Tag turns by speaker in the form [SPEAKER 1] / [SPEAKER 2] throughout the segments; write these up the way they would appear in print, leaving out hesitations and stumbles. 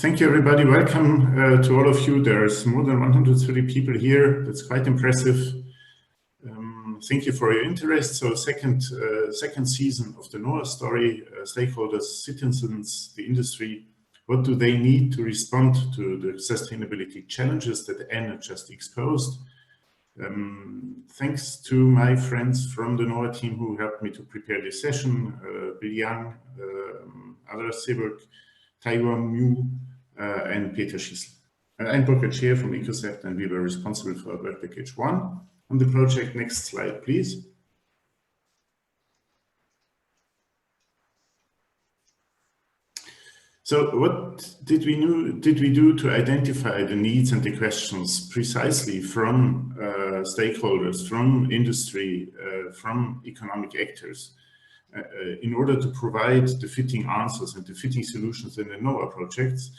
[SPEAKER 1] Thank you, everybody. Welcome to all of you. There's more than 130 people here. That's quite impressive. Thank you for your interest. So second season of the NoAW story, stakeholders, citizens, the industry, what do they need to respond to the sustainability challenges that Anna just exposed? Thanks to my friends from the NoAW team who helped me to prepare this session, Bill Young, Adar Seberg, Taiwan Mu, and Peter Schießl. I'm Burkhard Scheer from EcoCert, and we were responsible for work package 1 on the project. Next slide, please. So what did we do to identify the needs and the questions precisely from stakeholders, from industry, from economic actors, in order to provide the fitting answers and the fitting solutions in the NoAW projects?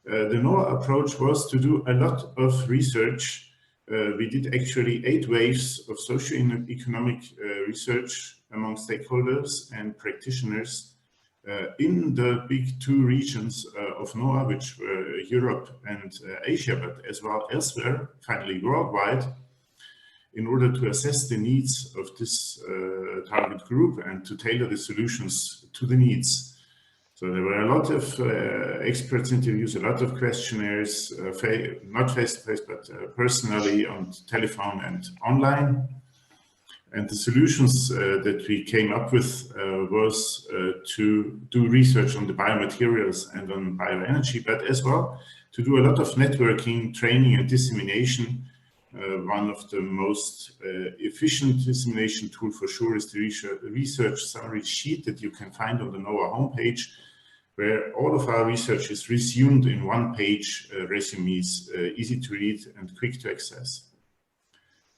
[SPEAKER 1] The NoAW approach was to do a lot of research. We did actually 8 waves of socio-economic research among stakeholders and practitioners in the big 2 regions of NoAW, which were Europe and Asia, but as well elsewhere, finally worldwide, in order to assess the needs of this target group and to tailor the solutions to the needs. So there were a lot of experts interviews, a lot of questionnaires, not face-to-face, but personally on telephone and online. And the solutions that we came up with was to do research on the biomaterials and on bioenergy, but as well to do a lot of networking, training and dissemination. One of the most efficient dissemination tool for sure is the research summary sheet that you can find on the NoAW homepage, where all of our research is resumed in one-page resumes, easy to read and quick to access.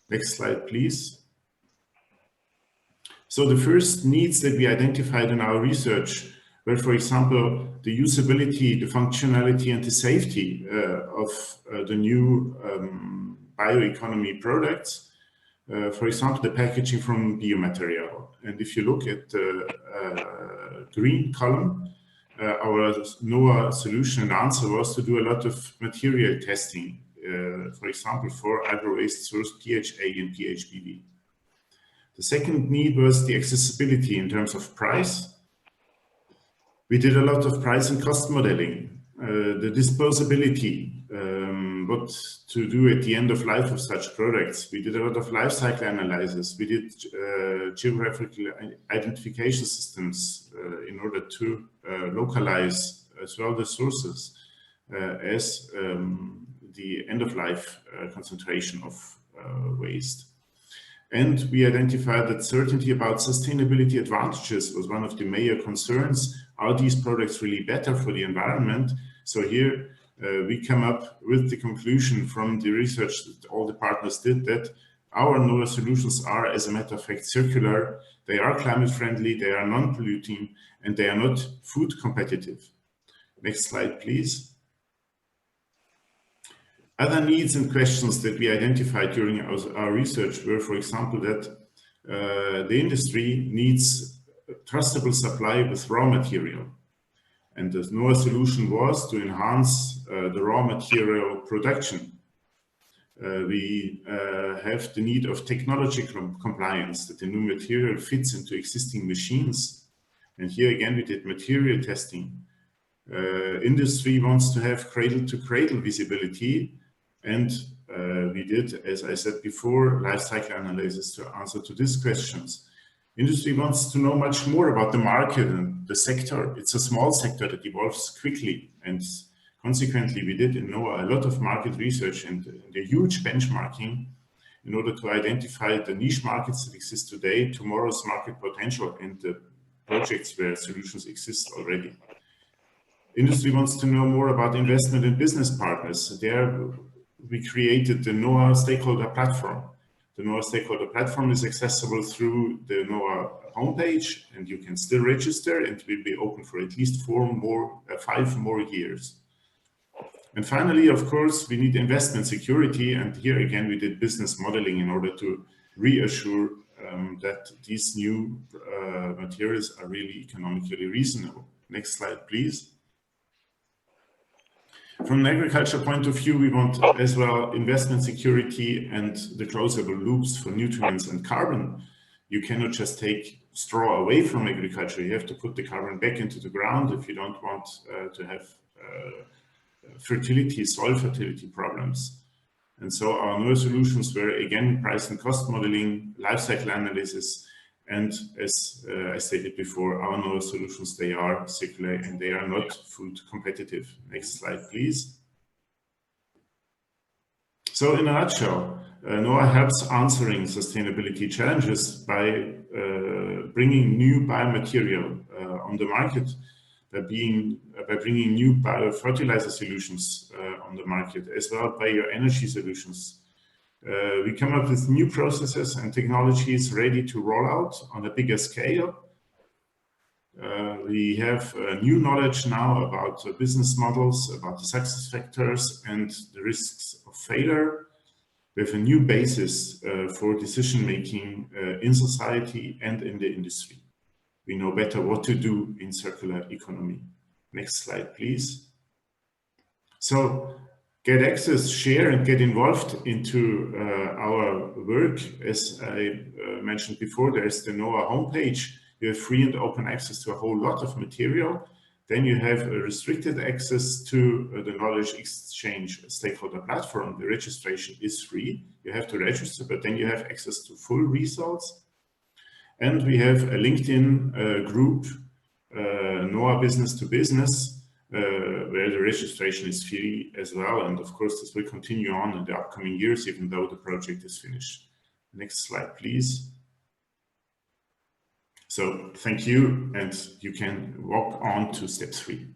[SPEAKER 1] Next slide, please. So the first needs that we identified in our research were, for example, the usability, the functionality, and the safety of the new bioeconomy products. For example, the packaging from biomaterial. And if you look at the green column, our NoAW solution and answer was to do a lot of material testing, for example, for agro-waste source PHA and PHBV. The second need was the accessibility in terms of price. We did a lot of price and cost modeling, the disposability, what to do at the end of life of such products. We did a lot of life cycle analysis. We did geographical identification systems in order to localize as well the sources as the end of life concentration of waste. And we identified that certainty about sustainability advantages was one of the major concerns. Are these products really better for the environment? So here we come up with the conclusion from the research that all the partners did that our NoAW solutions are, as a matter of fact, circular. They are climate friendly, they are non-polluting, and they are not food competitive. Next slide, please. Other needs and questions that we identified during our research were, for example, that the industry needs a trustable supply with raw material. And the NoAW solution was to enhance the raw material production. We have the need of technology compliance, that the new material fits into existing machines. And here again, we did material testing. Industry wants to have cradle-to-cradle visibility. And we did, as I said before, life cycle analysis to answer to these questions. Industry wants to know much more about the market and the sector. It's a small sector that evolves quickly. And consequently, we did in NoAW a lot of market research and a huge benchmarking in order to identify the niche markets that exist today, tomorrow's market potential, and the projects where solutions exist already. Industry wants to know more about investment and business partners. There, we created the NoAW stakeholder platform. The NoAW stakeholder platform is accessible through the NoAW homepage, and you can still register, and will be open for at least 5 more years. And finally, of course, we need investment security, and here again we did business modeling in order to reassure that these new materials are really economically reasonable. Next slide, please. From an agriculture point of view, we want as well investment security and the closable loops for nutrients and carbon. You cannot just take straw away from agriculture. You have to put the carbon back into the ground if you don't want to have soil fertility problems. And so our NoAW solutions were again price and cost modeling, life cycle analysis, and as I stated before, our NoAW solutions, they are circular and they are not food competitive. Next slide, please. So in a nutshell, NoAW helps answering sustainability challenges by bringing new biomaterial on the market, by bringing new bio-fertilizer solutions on the market, as well bioenergy solutions. We come up with new processes and technologies ready to roll out on a bigger scale. We have new knowledge now about business models, about the success factors and the risks of failure. We have a new basis for decision-making in society and in the industry. We know better what to do in circular economy. Next slide, please. So get access, share, and get involved into our work. As I mentioned before, there's the NoAW homepage. You have free and open access to a whole lot of material. Then you have a restricted access to the Knowledge Exchange stakeholder platform. The registration is free. You have to register, but then you have access to full results. And we have a LinkedIn group, NoAW Business to Business, where the registration is free as well. And of course, this will continue on in the upcoming years, even though the project is finished. Next slide, please. So thank you, and you can walk on to step 3.